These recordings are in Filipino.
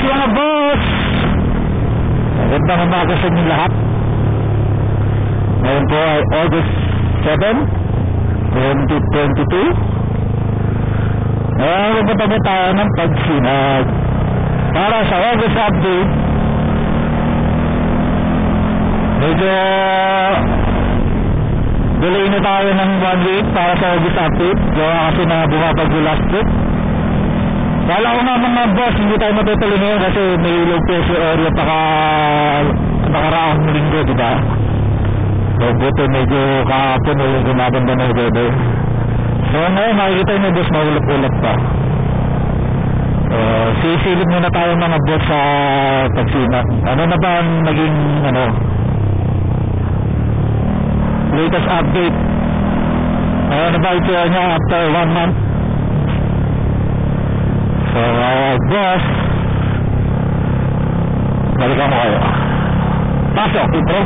mga boss! Magandang umaga sa inyo lahat. Ngayon po ay August 7, 2022. Ngayon magpapagod tayo ng pagsinag. Para sa August update, medyo delay na tayo ng 1 week para sa August update. Gawa kasi na bumabagyo last week. Wala ko nga mga boss, hindi tayo matutuloy ngayon kasi may low pressure area nakaraang linggo, diba? So buto medyo kahapon yung gumaganda na weather. So ngayon makikita nyo boss, maulap-ulap pa. Sisilip muna tayo mga boss sa pagsinag. Ano na ba ang naging latest update? Ano na ba ito niya after 1 month? So boss, balikan mo kayo. Pasok, intro.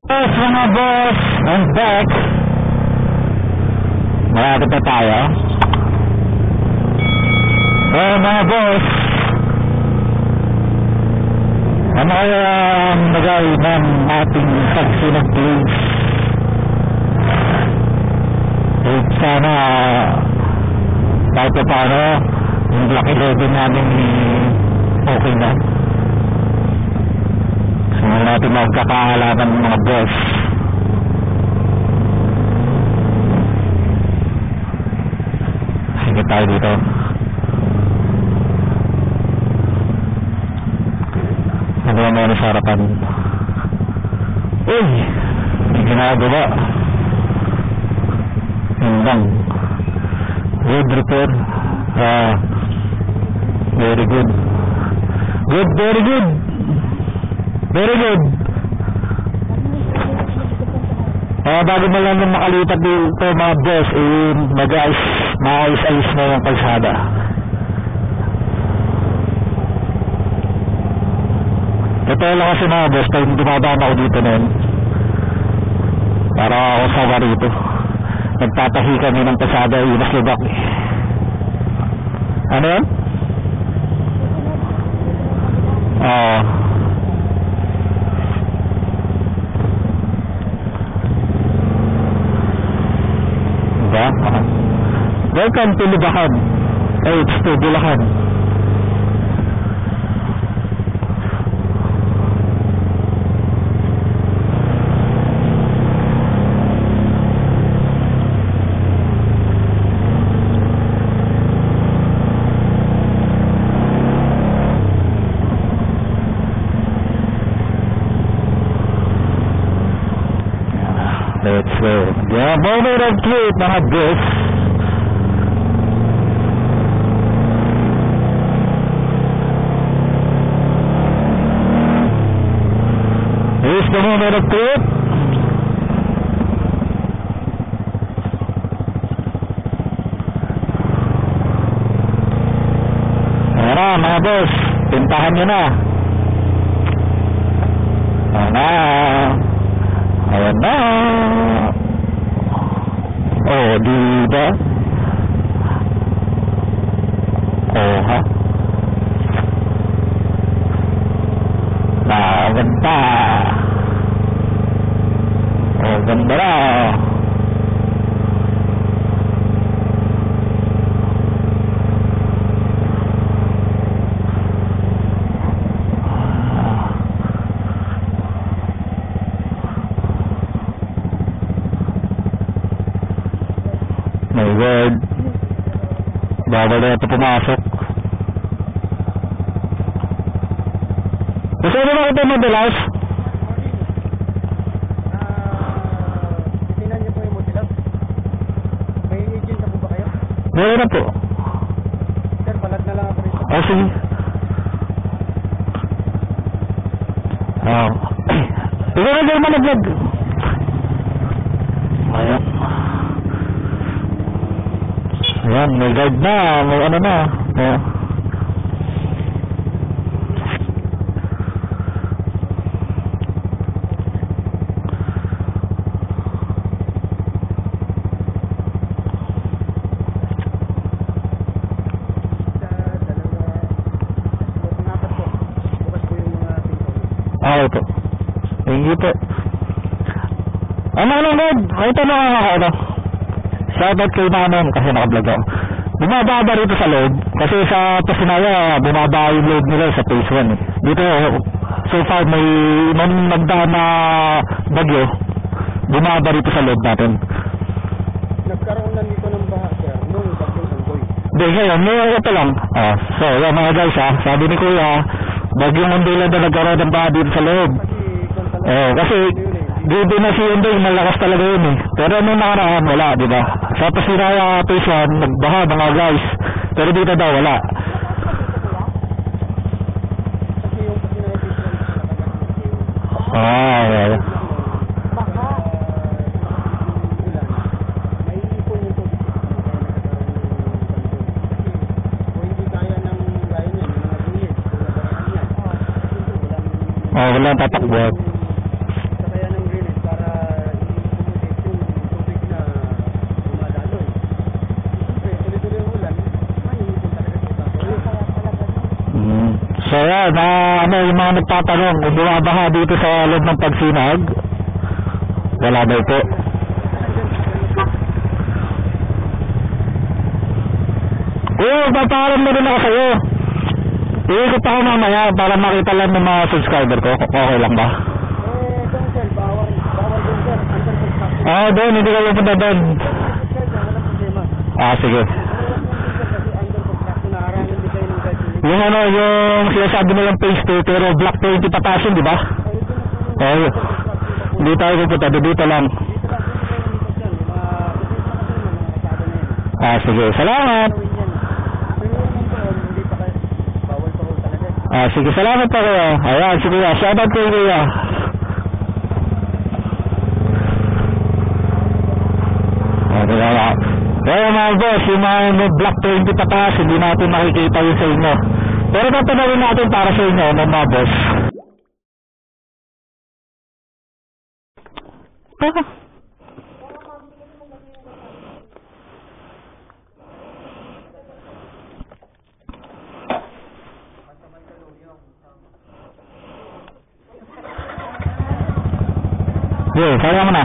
Yes mga boss, I'm back. Malapit na tayo. Mga boss, ano kaya ang nagay ng ating pagsinag please? Sana kahit pa paano yung black 11 namin okay na. So natin magkakahalaman ng mga boss. Sige tayo dito. Ano ba meron sa harapan? Uy! May ginagawa. Hindang. Good repair. Very good. Good, very good. Very good. Bago mo lang makalipat dito mga boss, mag-ayos na yung kalsada. Totoo lang kasi mga boss, pag dumadaan ako dito nun, para ako sawa rito. Nagtatahi kami ng pasada, iwas lubak. Ano yan? Oo. Diba? Welcome to Lubakan. It's to Bulacan. Let's go. Yeah, moment of truth, mga boss. Here's the moment of truth. Ayan na, mga boss. Pintahan nyo na. Ayan na. Ayan na. Oh, diba? Oh, ha? Ganda. Oh, ganda na. My word. Bawal na ito pumasok. Gusto mo ba ito madalas? Tinan niyo po yung motilab. May agent na po ba kayo? Meron na po. Sir, palag na lang ako rito. Oh, sige. Ikaw na dyan managlag. Ayan. Ayan, may guide na. May ano na. Ayan. Okay po. Thank you po. Ano, Ned? Ay, tanong ako, ano? Shoutout kay Manon kasi nakablog ako. Bumaba ba rito sa load? Kasi sa Pasinaya, bumaba yung load nila sa phase 1 eh. Dito, so far, may nung nagdaan na bagyo, bumaba rito sa load natin. Nagkaroon na dito ng baha, sir, nung bagyong Unggoy. Hindi, ngayon, ito lang. So, yan mga guys ha, sabi ni Kuya, bagyong Unggoy lang na nagkaroon ng baha dito sa load. Kasi, dito na si Unggoy, malakas talaga yun eh. Pero nung nakaraan, wala, di ba? Sa Pasinaya phase 1, nagbaha mga guys. Pero dito daw, wala. Kasi yung Pasinaya phase 1, Okay. baka ulan, may ipon yung tubig. Kaya nagkaroon ng ganito. Kasi kung hindi kaya ng gaya niyan, yung mga buhit, kung nagkaroon yan, Walang tatakbuhan. kaya ng drainage para i-accommodate yung tubig na dumadaloy. Siyempre, tuloy-tuloy ang ulan, mahihipon talaga sa itapo. Kaya talaga So yan, yung mga nagtatanong, kung bumabaha dito sa loob ng Pagsinag, wala daw po. Kuya, paparam na rin ako sa'yo. Iikot ako mamaya para makita lang ng mga subscriber ko. Okay lang ba? doon sir, bawal doon sir, under construction. Doon, hindi ka pupunta doon. Sir, walang problema. Sige. Under construction, naharangan din kayo ng guys. Yung sinasabi nilang phase 2, pero block 20 patasin, di ba? Hindi tayo pupunta, dito lang. Sige. Salamat. Sige, salamat po kuya. Ayan, sige kuya. Shoutout ko kuya. Kaya mga boss, yung mga block 20 pataas, hindi natin makikita yun sa inyo. Pero tatanawin natin para sa inyo, mga boss. Kaya mo na.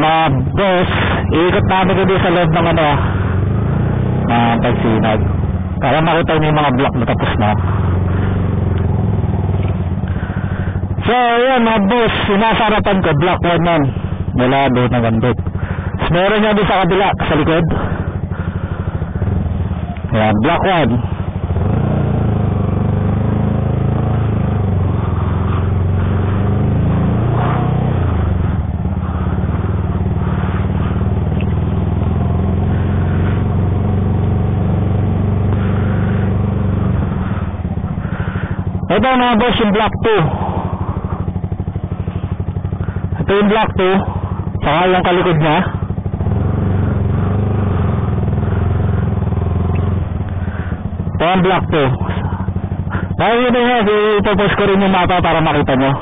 Mga boss, iikot namin ko din sa loob ng Pagsinag para makita niyo yung mga block na tapos na. So, ayan mga boss, sinasarapan ko, block 1 man. Mula doon ng gandot. Meron niya doon sa kabila, sa likod. Ayan, block 1. Ito mga boss, yung block 2. Ito yung block 2. Saka yung kalikod niya. Ito ang block 2. Makikita nyo, ipopost ko rin yung mapa para makita nyo.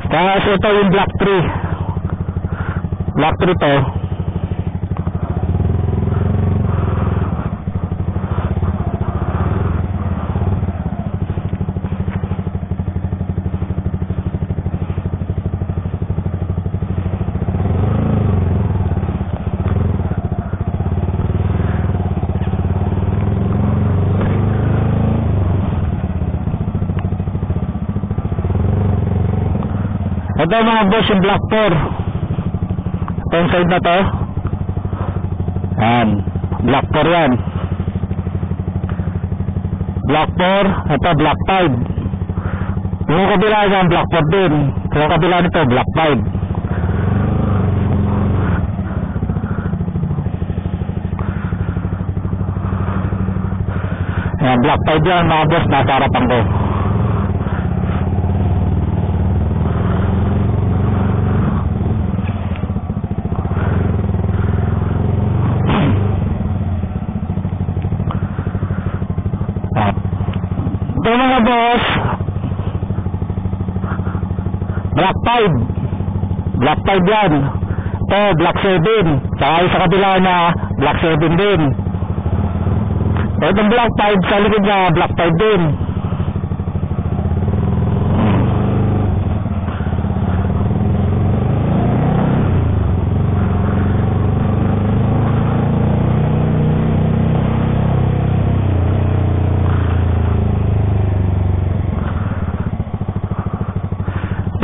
Tapos ito yung block 3. Block 3 to. Ito mga boss yung block 4. Ito yung side na to. Yan. Block 4 yan. Block 4. Ito block 5. Yung kabila yan block 4 din. Yung kabila nito block 5. Yan block 5 yan mga boss. Nasa harapan ko. Black 5. Black 5 yan. Ito, Black 7. Saka yung sa kabila na Black 7 din. Itong Black 5 sa likod niya, Black 5 din.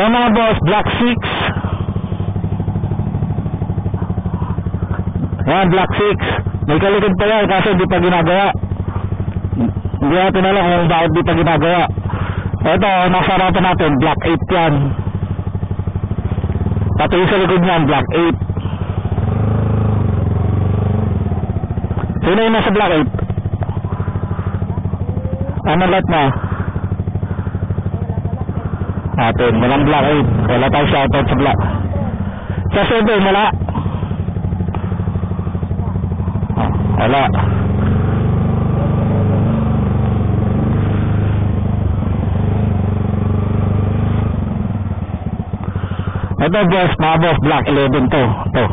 Ito mga boss, Black 6. Yan, Black 6. May kalikod pa yan kasi di pa ginagawa. Hindi natin alam kung bakit di pa ginagawa. Ito, nasa harapan natin, Black 8 yan. Pati yung sa likod niyan, Black 8. Sino yung nasa Black 8? Ano lahat na? Atin, walang Black 8. Wala tayong shoutout sa Black. Sa 7, wala. Wala. Ito boss, mga boss, Black 11 to. Ito.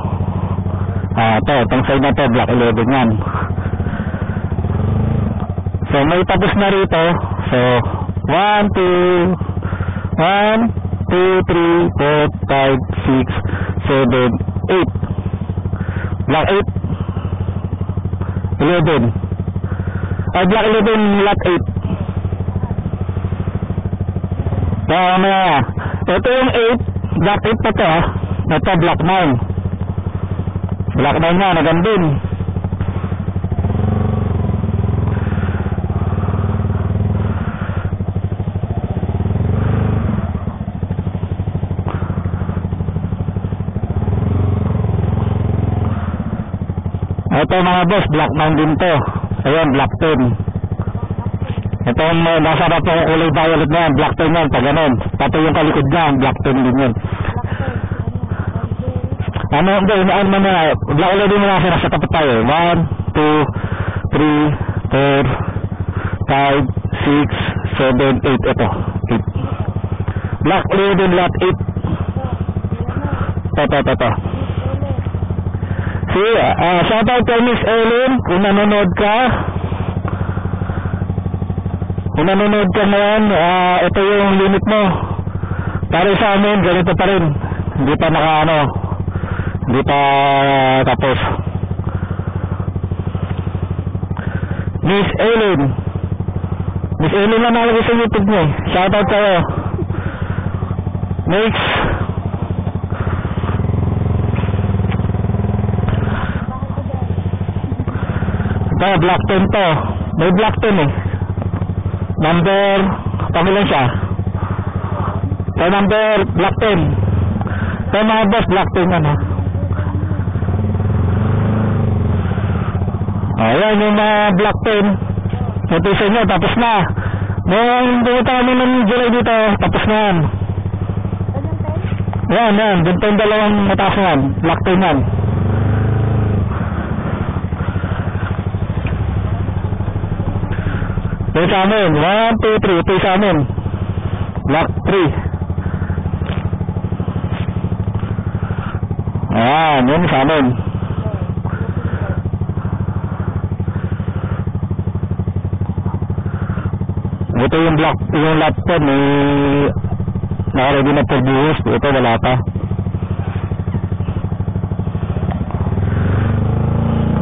Itong side na to, Black 11 yan. So, may tapos na rito. So, 1, 2, 3, 4, 5, 6, 7, 8. Black 8. 11. Black 11, lot 8. Ito yung 8. Black 8 pa to. Ito, Black 9. Black 9 nga, nagandun. Ito mga boss, Black 9 din to. Ayan, Black 10. Ito yung nasa harap ng kulay violet na yan, Black 10 yan, pag ganun. Pati yung kalikod niya, Black 10 din yan. Hindi, Black 11 mo nasa nasa tapat tayo. 1, 2, 3, 4, 5, 6, 7, 8. Ito, 8. Black 11, lot 8. Ito. Shoutout kay Miss Ellen, kung nanonood ka. Ngayon, ito yung limit mo. Para sa amin, ganito pa rin. Hindi pa hindi pa tapos. Miss Ellen na nalagay sa YouTube mo. Shoutout kayo. Next. Ito, Black 10 to. May Black 10 eh. Number, pangilan siya? Ito number, Black 10. Ito mga boss, Black 10 yan ha. Ayan yung mga Black 10. Ito sa inyo, tapos na. Nung pumunta kami ng July dito, tapos na yan. Yan. Dito yung dalawang mataas na yan. Black 10 yan. Ito sa amin, 1, 2, 3, ito sa amin, Black 3. Ayan, yun sa amin. Ito yung Black, yung lot 10, may nakaready na for buhos, ito wala pa.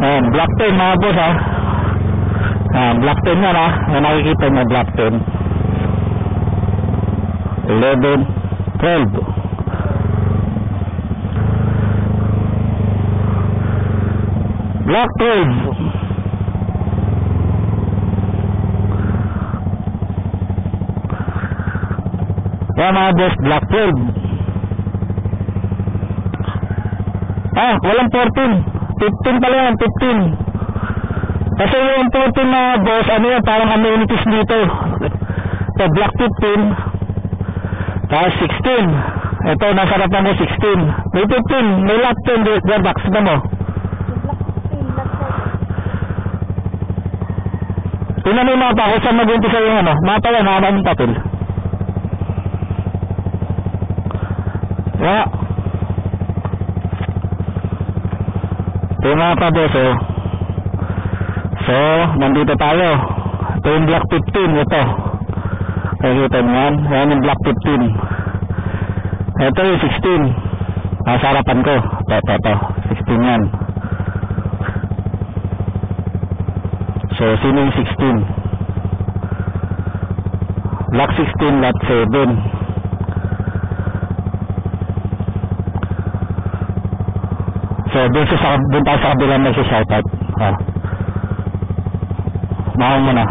Ayan, Black 10 mga boss ha. Black 10 yan ha. May nakikita nyo Black 10. 11, 12. Black 12. Yan mga boss, Black 12. Walang 14. 15 pala yan, 15. Kasi yung 14 na boss, parang amenities dito. So, Black 15. Tapos 16. Ito, nasa harapan mo 16. May 15, may lot 10 there box na mo. Tingnan mo yung mapa kung saan mag-umpisa yung mapa yan, haba yung papel. Wala. Ito yung mga pa-boss, oh. So, nandito tayo. Ito yung block 15, ito. Nakikita nyo yan? Yan yung block 15. Ito yung 16. Nasa harapan ko. Ito. 16 yan. So, sino yung 16? Block 16, lot 7. So, dun tayo sa kabila na siya shoutout. Mahal mo na.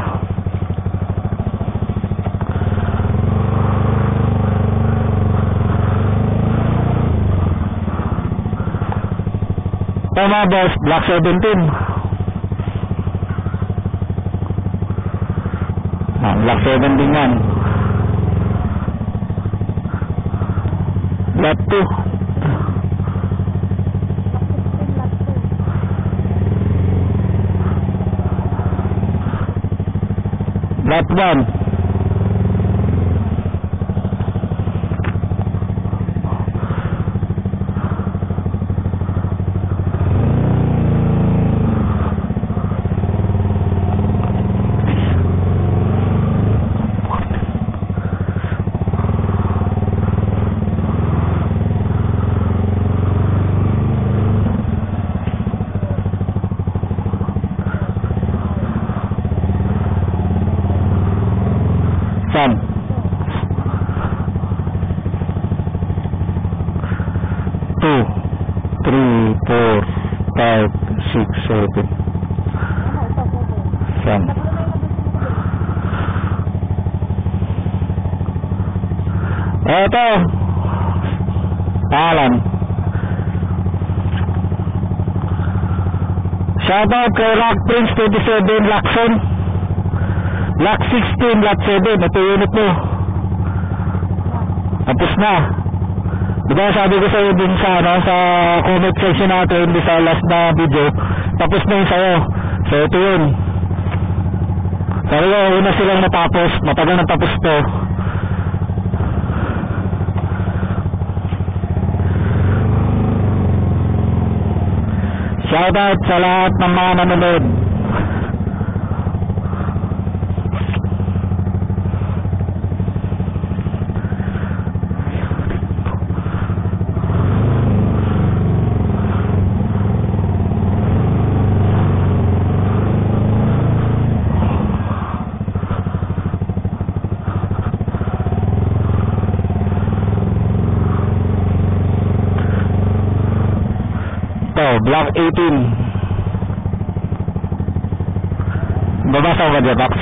Tama boss, block 17. Block 17 yan. Lot 2. Lot 1. Saan? 2, 3, 4, 5, 6, 7. Saan? Eto. Alan. Shoutout kay Rock Prince 27 Lacson. Block 16, lot 7. Ito yung unit mo. Tapos na. Diba sabi ko sa'yo dun sa, sa comment section natin, di sa last na video, tapos na yun sa'yo. So ito yun. Sabi ko, una silang natapos. Matagal na tapos to. Shoutout sa lahat ng mga nanonood. Block 18. Babasa ko ba dyan, Pax?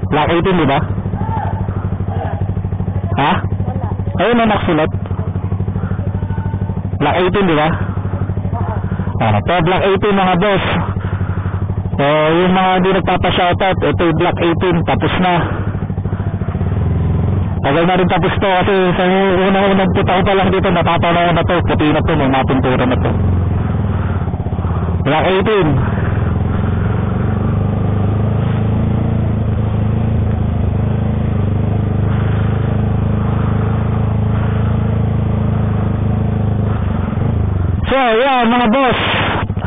Block 18, di ba? Ha? Ayun na naksulat. Block 18, di ba? Ito, Block 18 mga boss. Yung mga hindi nagpapashoutout, ito yung Block 18, tapos na. Tagal na rin tapos to kasi sa unang puta ko pa lang dito, napapanaw na to, puti na to, may mapintura na to. Block 18. So, yeah, mga boss.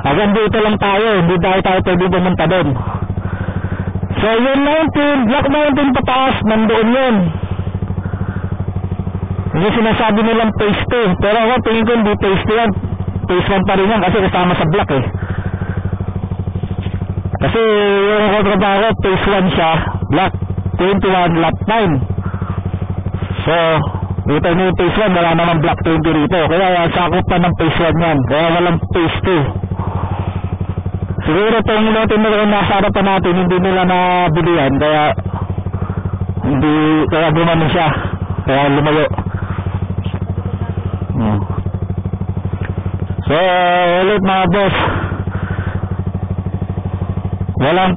Hanggang dito lang tayo. Hindi tayo pwede pumunta doon. So, yung 19, Block 19 pataas, nandoon yun. Yung sinasabi nilang phase 2. Pero ako, tingin ko hindi phase 2 yan. Phase 1 pa rin yan kasi kasama sa block eh. Kasi yung kontrabaho, phase 1 siya, block 21, lot 9. So, dito nyo yung phase 1, wala naman block 20 rito. Kaya sakop pa ng phase 1 yan. Kaya walang phase 2. Siguro itong natin na nasa harapan natin, hindi nila nabili yan. Kaya gumanon siya. Kaya lumayo. So, ulit mga boss. Wala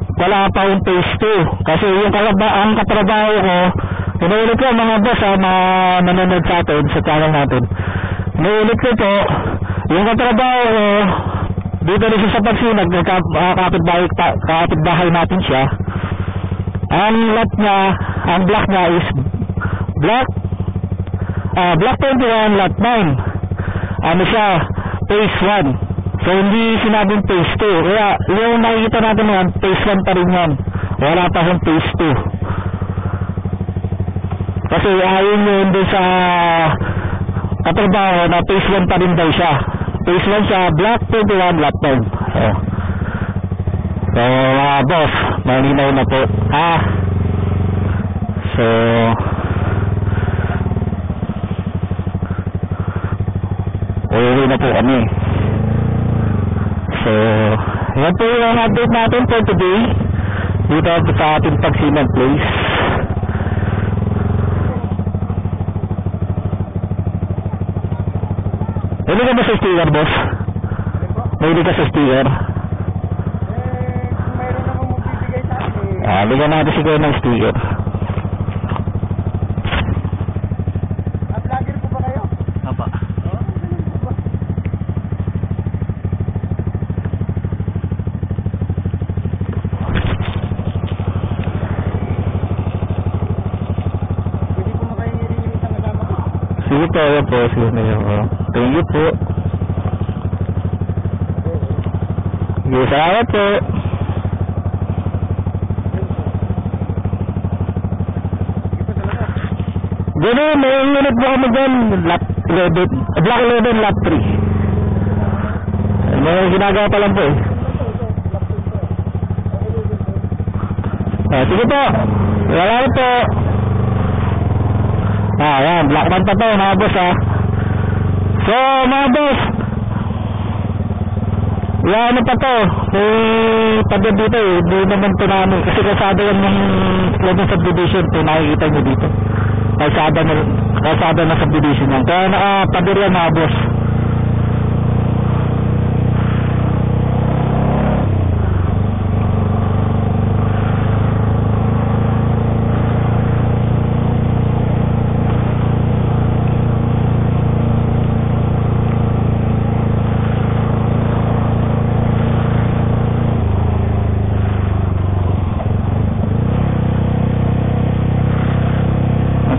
pa yung phase 2 kasi yung ang katrabaho ko, inuulit ko mga boss na nanonood sa atin sa channel natin, inuulit ko po yung katrabaho ko dito rin siya sa Pagsinag, kapitbahay natin siya. Ang lot niya, ang block niya is block Block 21, Lot 9. Ano siya, Phase 1. So, hindi sinabing Phase 2. Kaya, yung nakikita natin ngayon, Phase 1 pa rin yan. Wala pa yung Phase 2. Kasi ayon yun doon sa katrabaho na Phase 1 pa rin daw siya. Phase 1 siya, Block 21, Lot 9. So, mga boss, malinaw na po. So, uuwi na po kami. So, yan po yung update natin for today. Dito sa ating Pagsinan Place. Hindi ka ba sa sticker, boss? Hindi ka sa sticker? Kung mayroon namang magbibigay sa akin, Bigyan natin siguro ng sticker. vlogger po ba kayo? Apa. Ganun po ba? Pwede po makahingi rin yung isang kasama ko. Sige po, yan po. Sige na yan po. Thank you po. Sige, salamat po. Gano'n, may unit po kami dyan. Lot 11. Block 11, Lot 3. May ginagawa pa lang po eh. Sige po. Salamat po. Yan. Block 1 pa to, mga boss So, mga boss. Ano pa to? May pagod dito eh. Hindi naman ito namin. Kasi kasada yan yung Clement subdivision. Ito nakikita nyo dito. Kasada na subdivision yan. Kaya nakapadir yan, mga boss.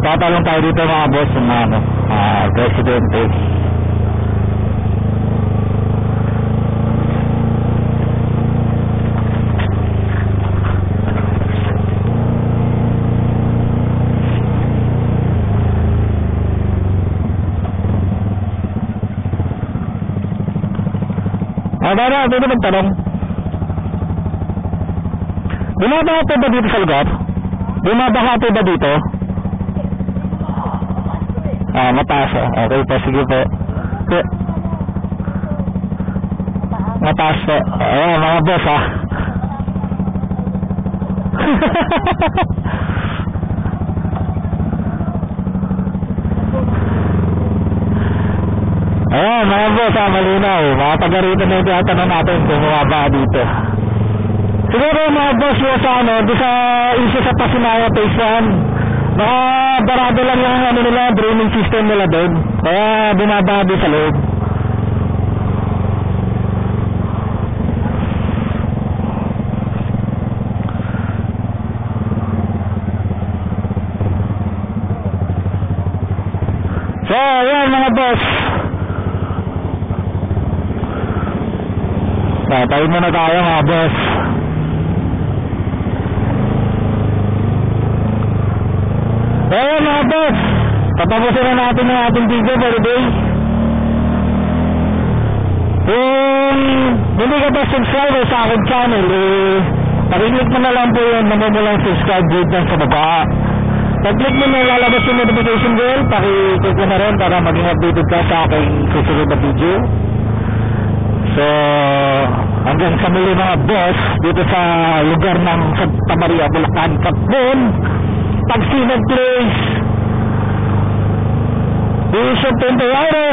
Tatalong tayo dito, mga boss, ng presidente. Dito magtanong. Bumabaha po ba dito sa lugar? Bumabaha po ba dito? Mataas. Okay po, sige po. Mataas po. Mga boss mga boss malinaw. Mga taga-rito na yung tinatanong natin kung bumaba dito. Siguro mga boss yung doon sa isa sa Pasinaya Phase 1. Barado lang yung nila, draining system nila doon. Kaya bumaba doon sa loob. So, ayan mga boss. Tayo muna tayo mga boss. Ayan mga boss, patapusin na natin yung ating video for today. Kung hindi ka pa subscriber sa aking channel, pakiclick mo na lang po yung namumulang subscribe button sa baba. Pag-click mo na lalabas yung notification bell, pakiclick mo na rin para maging updated ka sa aking susunod na video. So, hanggang sa muli mga boss, dito sa lugar ng Santa Maria, Bulacan, Kapon, Pagsinan Place, Bishop Pentayaro.